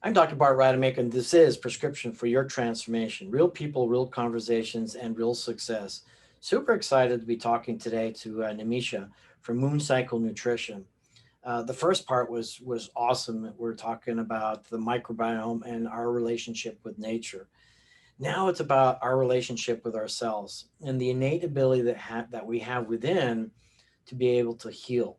I'm Dr. Bart Rademaker, and this is Prescription for Your Transformation. Real people, real conversations, and real success. Super excited to be talking today to Nimisha from Moon Cycle Nutrition. The first part was awesome. We're talking about the microbiome and our relationship with nature. Now it's about our relationship with ourselves and the innate ability that we have within to be able to heal.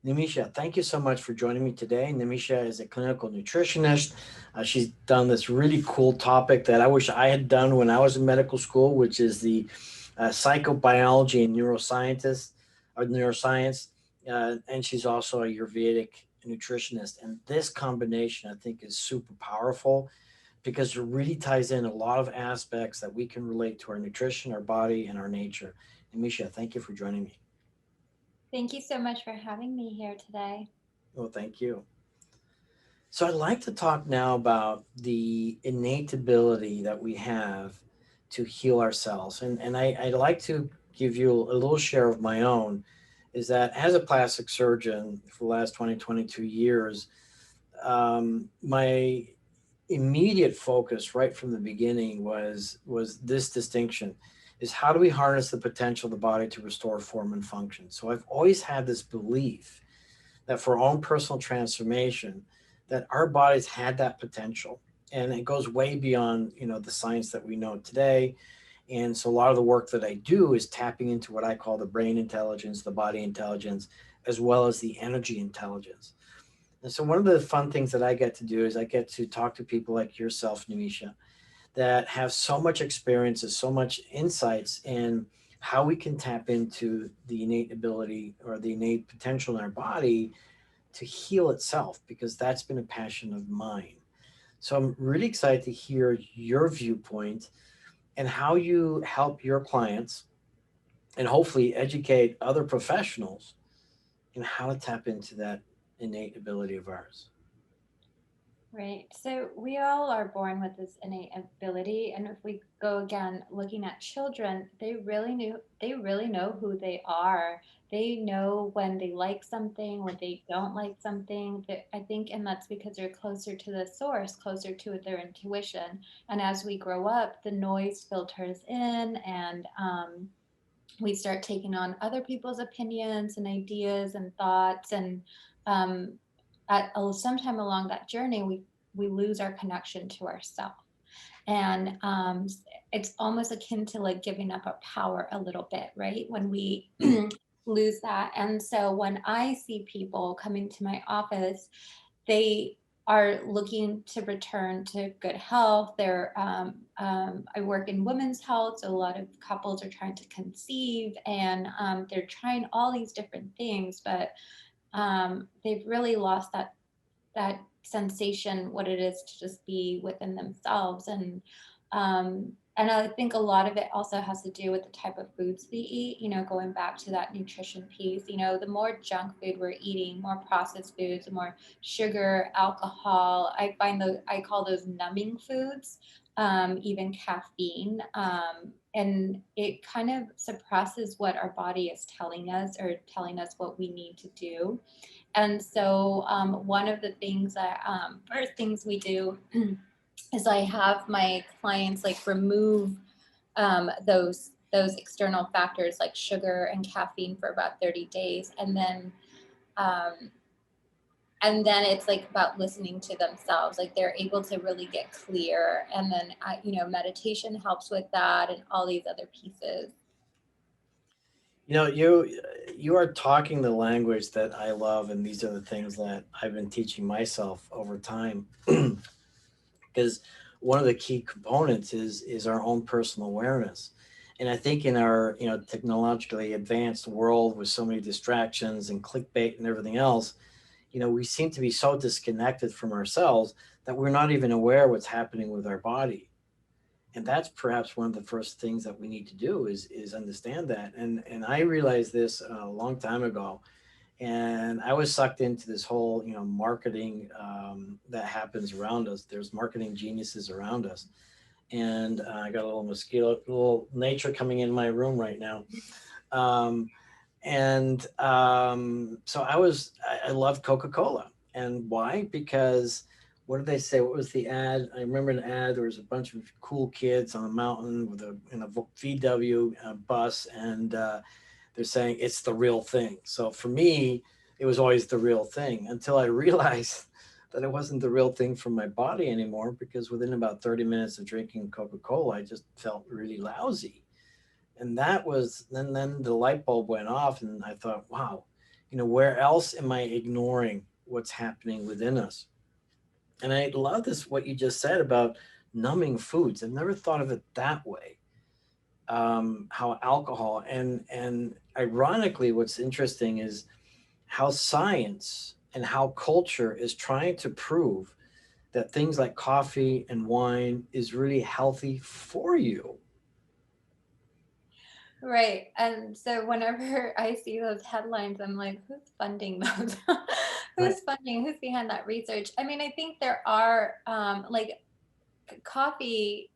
Nimisha, thank you so much for joining me today. Nimisha is a clinical nutritionist. She's done this really cool topic that I wish I had done when I was in medical school, which is the psychobiology and neuroscience. And she's also a Ayurvedic nutritionist. And this combination, I think, is super powerful because it really ties in a lot of aspects that we can relate to our nutrition, our body, and our nature. Nimisha, thank you for joining me. Thank you so much for having me here today. Well, thank you. So I'd like to talk now about the innate ability that we have to heal ourselves. I'd like to give you a little share of my own is that as a plastic surgeon for the last 20, 22 years, my immediate focus right from the beginning was this distinction is how do we harness the potential of the body to restore form and function. So I've always had this belief that for our own personal transformation, that our bodies had that potential. And it goes way beyond, the science that we know today. And so a lot of the work that I do is tapping into what I call the brain intelligence, the body intelligence, as well as the energy intelligence. And so one of the fun things that I get to do is I get to talk to people like yourself, Nimisha, that have so much experience and so much insights in how we can tap into the innate ability or the innate potential in our body to heal itself, because that's been a passion of mine. So I'm really excited to hear your viewpoint and how you help your clients and hopefully educate other professionals in how to tap into that innate ability of ours. Right. So we all are born with this innate ability. And if we go again looking at children, they really know who they are. They know when they like something, when they don't like something. I think, and that's because they're closer to the source, closer to their intuition. And as we grow up, the noise filters in and we start taking on other people's opinions and ideas and thoughts and um, at sometime along that journey we lose our connection to ourself and it's almost akin to like giving up our power a little bit, right, when we lose that. And so when I see people coming to my office, they are looking to return to good health. I work in women's health, so a lot of couples are trying to conceive, and they're trying all these different things, but they've really lost that sensation, what it is to just be within themselves. And I think a lot of it also has to do with the type of foods we eat, going back to that nutrition piece. The more junk food we're eating, more processed foods, the more sugar, alcohol. I call those numbing foods, even caffeine. And it kind of suppresses what our body is telling us, or telling us what we need to do. And so one of the things first things we do is I have my clients like remove those external factors like sugar and caffeine for about 30 days. Um, and then it's like about listening to themselves, like they're able to really get clear. And then, meditation helps with that and all these other pieces. You are talking the language that I love, and these are the things that I've been teaching myself over time. Because one of the key components is our own personal awareness. And I think in our technologically advanced world with so many distractions and clickbait and everything else, we seem to be so disconnected from ourselves that we're not even aware what's happening with our body. And that's perhaps one of the first things that we need to do is understand that. And I realized this a long time ago, and I was sucked into this whole marketing that happens around us. There's marketing geniuses around us, and I got a little little nature coming in my room right now. Um, so I loved Coca-Cola. And why? Because what did they say? What was the ad? I remember an ad. There was a bunch of cool kids on a mountain with a in a VW bus, and they're saying it's the real thing. So for me, it was always the real thing until I realized that it wasn't the real thing for my body anymore. Because within about 30 minutes of drinking Coca-Cola, I just felt really lousy, and that was then the light bulb went off, and I thought, wow, where else am I ignoring what's happening within us? And I love this what you just said about numbing foods. I've never thought of it that way. How alcohol and ironically, what's interesting is how science and how culture is trying to prove that things like coffee and wine is really healthy for you. Right. And so whenever I see those headlines, I'm like, who's funding those? Right. Who's behind that research? I mean, I think there are like coffee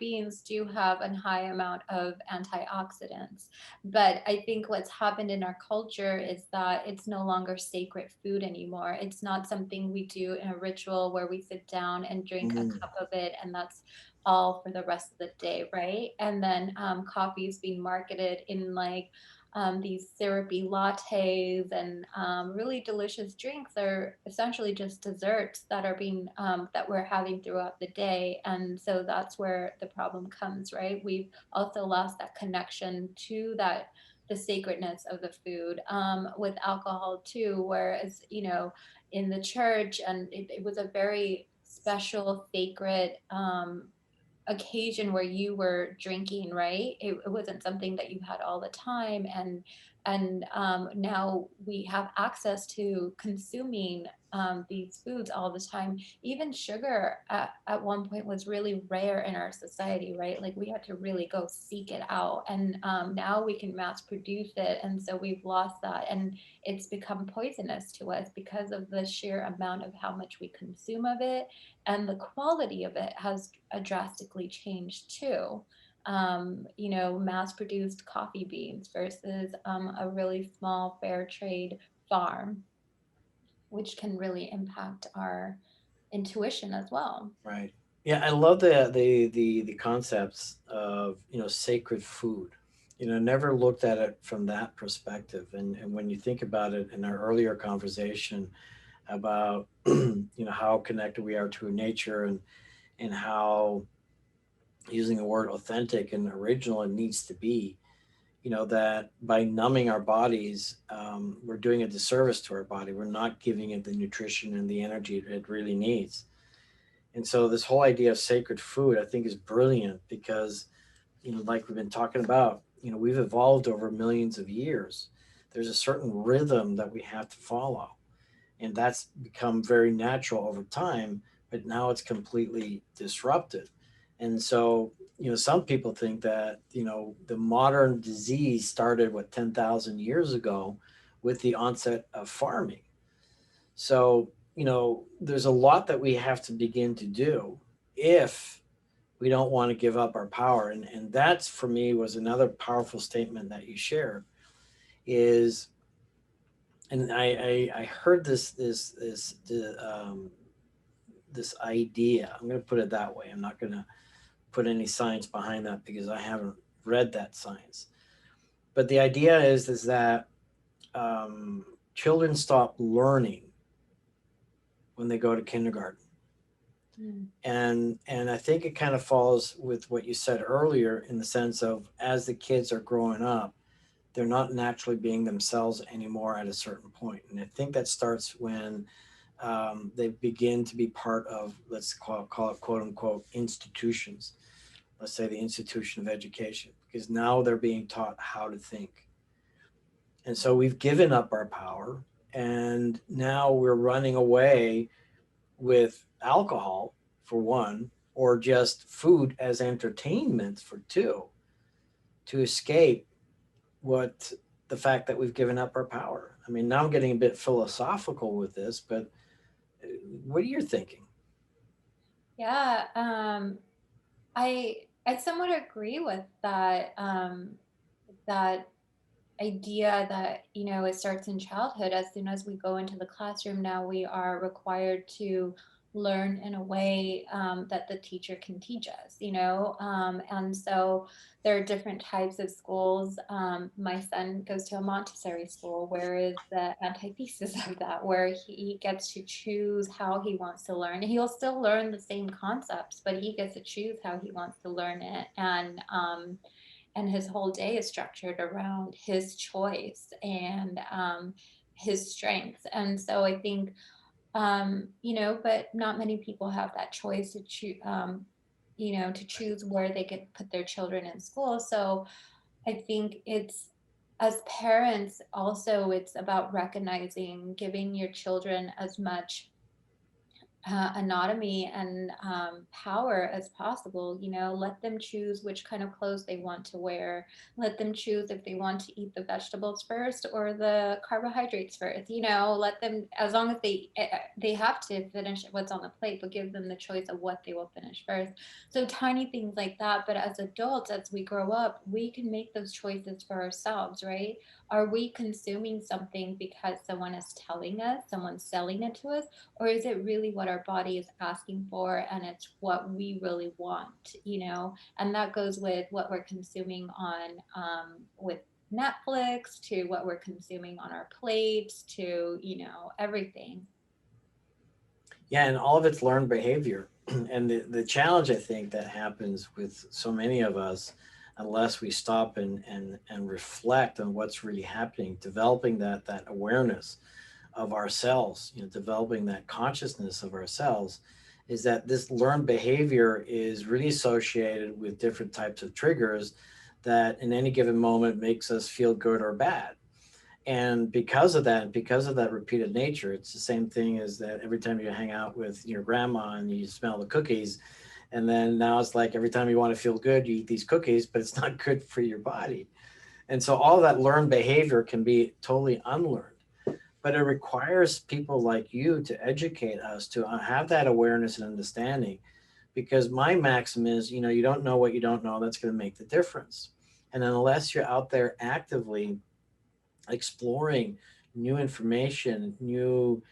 beans do have a high amount of antioxidants, but I think what's happened in our culture is that it's no longer sacred food anymore. It's not something we do in a ritual where we sit down and drink a Mm, cup of it and that's all for the rest of the day, right? And then coffee is being marketed in like these syrupy lattes and really delicious drinks are essentially just desserts that are being that we're having throughout the day. And so that's where the problem comes, right? We've also lost that connection to that the sacredness of the food with alcohol too, whereas in the church, and it was a very special sacred occasion where you were drinking, right? It wasn't something that you had all the time, and now we have access to consuming these foods all the time. Even sugar at one point was really rare in our society, right? Like we had to really go seek it out, and now we can mass produce it, and so we've lost that, and it's become poisonous to us because of the sheer amount of how much we consume of it, and the quality of it has drastically changed too. Mass produced coffee beans versus a really small fair trade farm, which can really impact our intuition as well. right. Yeah, I love the concepts of sacred food. Never looked at it from that perspective. And when you think about it in our earlier conversation about how connected we are to nature, and how using the word authentic and original it needs to be, that by numbing our bodies, we're doing a disservice to our body. We're not giving it the nutrition and the energy it really needs. And so this whole idea of sacred food, I think, is brilliant because, like we've been talking about, we've evolved over millions of years. There's a certain rhythm that we have to follow, and that's become very natural over time, but now it's completely disrupted. And so, some people think that, the modern disease started, 10,000 years ago with the onset of farming. So, there's a lot that we have to begin to do if we don't want to give up our power. And that's, for me, was another powerful statement that you shared is, and I heard this idea. I'm going to put it that way. I'm not going to put any science behind that because I haven't read that science. But the idea is that children stop learning when they go to kindergarten, Mm. and I think it kind of falls with what you said earlier in the sense of as the kids are growing up, they're not naturally being themselves anymore at a certain point, and I think that starts when they begin to be part of, let's call it quote unquote institutions. Let's say the institution of education, because now they're being taught how to think. And so we've given up our power, and now we're running away with alcohol, for one, or just food as entertainment, for two, to escape what the fact that we've given up our power. I mean, now I'm getting a bit philosophical with this, but what are you thinking? Yeah, I somewhat agree with that idea that it starts in childhood. As soon as we go into the classroom now, we are required to learn in a way that the teacher can teach us, you know? And so there are different types of schools. My son goes to a Montessori school, where is the antithesis of that, where he gets to choose how he wants to learn. He'll still learn the same concepts, but he gets to choose how he wants to learn it. And his whole day is structured around his choice and his strengths. And so I think, you know, but not many people have that choice to choose, you know, to choose where they could put their children in school. So I think it's, as parents also, it's about recognizing, giving your children as much autonomy and power as possible. You know, let them choose which kind of clothes they want to wear. Let them choose if they want to eat the vegetables first or the carbohydrates first. You know, let them, as long as they have to finish what's on the plate, but give them the choice of what they will finish first. So tiny things like that. But as adults, as we grow up, we can make those choices for ourselves, right? Are we consuming something because someone is telling us, someone's selling it to us? Or is it really what our body is asking for, and it's what we really want, you know? And that goes with what we're consuming on with Netflix, to what we're consuming on our plates, to, you know, everything. Yeah, and all of it's learned behavior. And the challenge I think that happens with so many of us, unless we stop and reflect on what's really happening, developing that awareness of ourselves, you know, developing that consciousness of ourselves, is that this learned behavior is really associated with different types of triggers that in any given moment makes us feel good or bad. And because of that repeated nature, it's the same thing as that every time you hang out with your grandma and you smell the cookies, and then now it's like every time you want to feel good, you eat these cookies, but it's not good for your body. And so all that learned behavior can be totally unlearned, but it requires people like you to educate us to have that awareness and understanding. Because my maxim is, you know, you don't know what you don't know, that's going to make the difference. And unless you're out there actively exploring new information, new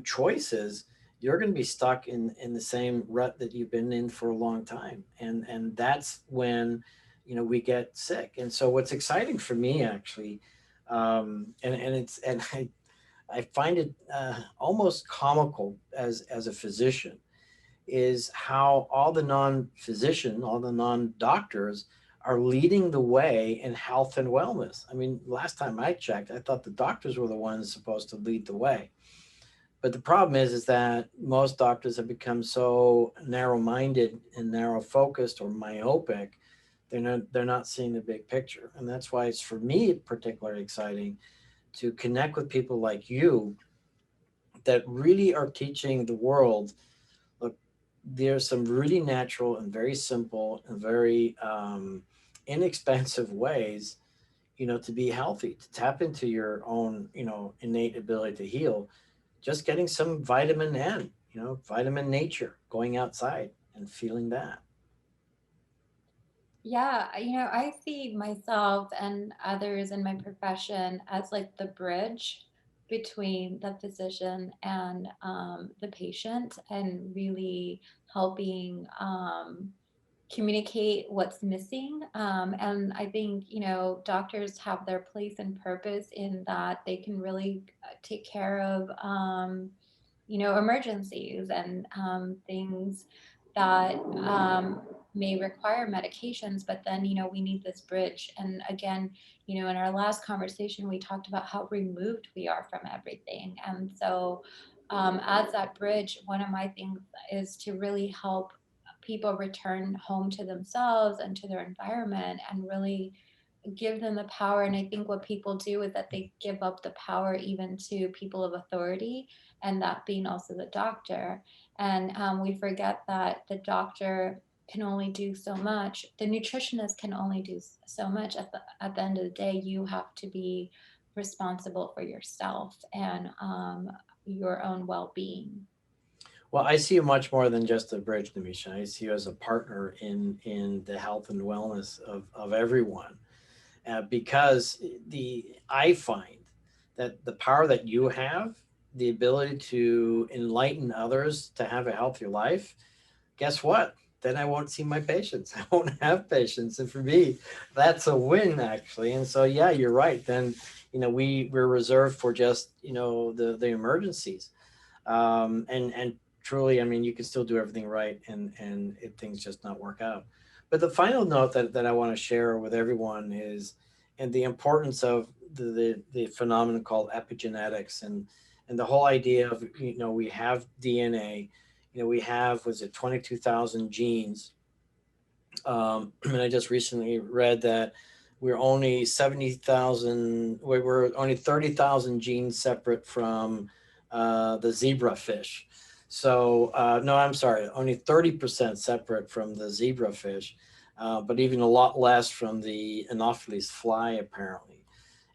choices, you're going to be stuck in the same rut that you've been in for a long time. And that's when, you know, we get sick. And so what's exciting for me actually, and it's and I find it almost comical as a physician, is how all the non-physician, all the non-doctors are leading the way in health and wellness. I mean, last time I checked, I thought the doctors were the ones supposed to lead the way. But the problem is that most doctors have become so narrow-minded and narrow-focused or myopic, they're not seeing the big picture. And that's why it's for me particularly exciting to connect with people like you that really are teaching the world, look, there's some really natural and very simple and very inexpensive ways, you know, to be healthy, to tap into your own, you know, innate ability to heal. Just getting some vitamin N, you know, vitamin nature, going outside and feeling that. Yeah, you know, I see myself and others in my profession as like the bridge between the physician and the patient, and really helping communicate what's missing. And I think, you know, doctors have their place and purpose in that they can really take care of, you know, emergencies and things that may require medications. But then, you know, we need this bridge. And again, you know, in our last conversation, we talked about how removed we are from everything. And so, as that bridge, one of my things is to really help people return home to themselves and to their environment, and really give them the power. And I think what people do is that they give up the power even to people of authority, and that being also the doctor. And we forget that the doctor can only do so much. The nutritionist can only do so much. At the end of the day, you have to be responsible for yourself and your own well-being. Well, I see you much more than just a bridge, Nimisha. I see you as a partner in the health and wellness of everyone. Because the I find that the power that you have the ability to enlighten others to have a healthier life, guess what? Then I won't see my patients. I won't have patients. And for me, that's a win actually. And so, yeah, you're right. Then, we're reserved for just, the emergencies. And truly, I mean, you can still do everything right and things just not work out. But the final note that I want to share with everyone is, and the importance of the phenomenon called epigenetics and the whole idea of, we have DNA, we have, was it 22,000 genes. And I just recently read that we're only 70,000, we're only 30,000 genes separate from the zebra fish. So, no, I'm sorry, only 30% separate from the zebra fish, but even a lot less from the Anopheles fly, apparently.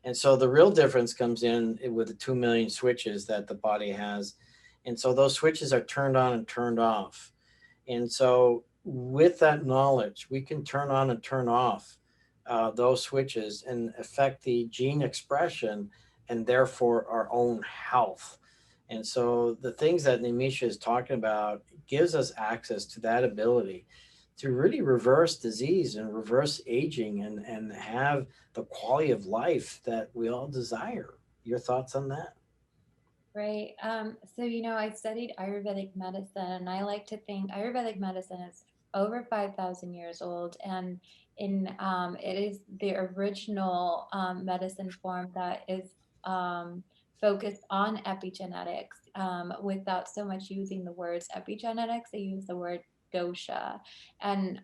And so the real difference comes in with the 2 million switches that the body has. And so those switches are turned on and turned off. And so with that knowledge, we can turn on and turn off those switches and affect the gene expression and therefore our own health. And so the things that Nimisha is talking about gives us access to that ability to really reverse disease and reverse aging and have the quality of life that we all desire. Your thoughts on that? Right. So, I studied Ayurvedic medicine, and I like to think Ayurvedic medicine is over 5,000 years old, and it is the original medicine form that is focused on epigenetics, without so much using the words epigenetics. They use the word dosha, and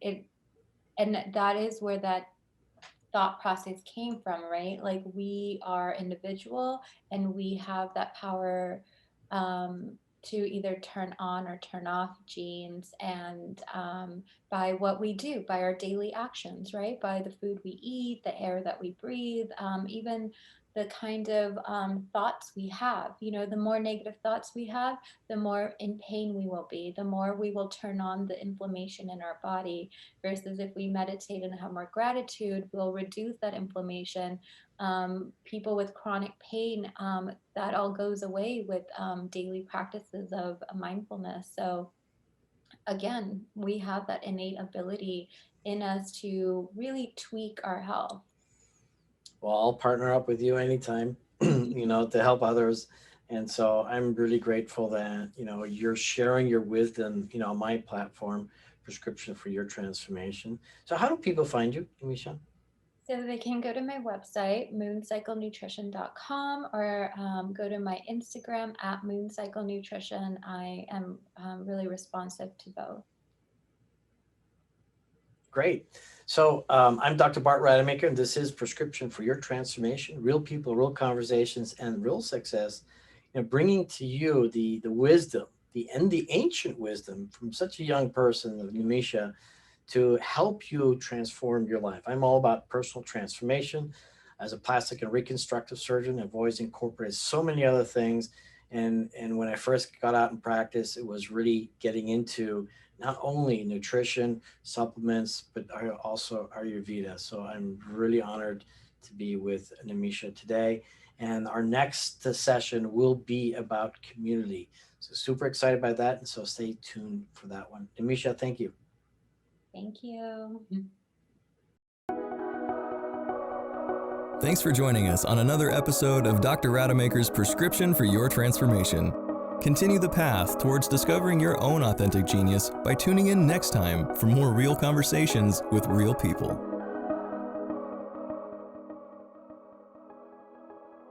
it and that is where that thought process came from, right? Like, we are individual and we have that power to either turn on or turn off genes, and by what we do, by our daily actions, right? By the food we eat, the air that we breathe, even the kind of thoughts we have. The more negative thoughts we have, the more in pain we will be, the more we will turn on the inflammation in our body, versus if we meditate and have more gratitude, we'll reduce that inflammation. People with chronic pain, that all goes away with daily practices of mindfulness. So again, we have that innate ability in us to really tweak our health. Well, I'll partner up with you anytime, to help others. And so I'm really grateful that, you're sharing your wisdom, on my platform, Prescription for Your Transformation. So how do people find you, Nimisha? So they can go to my website, mooncyclenutrition.com, or go to my Instagram at mooncyclenutrition. I am really responsive to both. Great. So I'm Dr. Bart Rademaker, and this is Prescription for Your Transformation, real people, real conversations, and real success, bringing to you the wisdom, the ancient wisdom from such a young person, Nimisha, to help you transform your life. I'm all about personal transformation. As a plastic and reconstructive surgeon, I've always incorporated so many other things. And when I first got out in practice, it was really getting into not only nutrition, supplements, but also Ayurveda. So I'm really honored to be with Nimisha today. And our next session will be about community. So super excited by that. And so stay tuned for that one. Nimisha, thank you. Thank you. Thanks for joining us on another episode of Dr. Rademaker's Prescription for Your Transformation. Continue the path towards discovering your own authentic genius by tuning in next time for more real conversations with real people.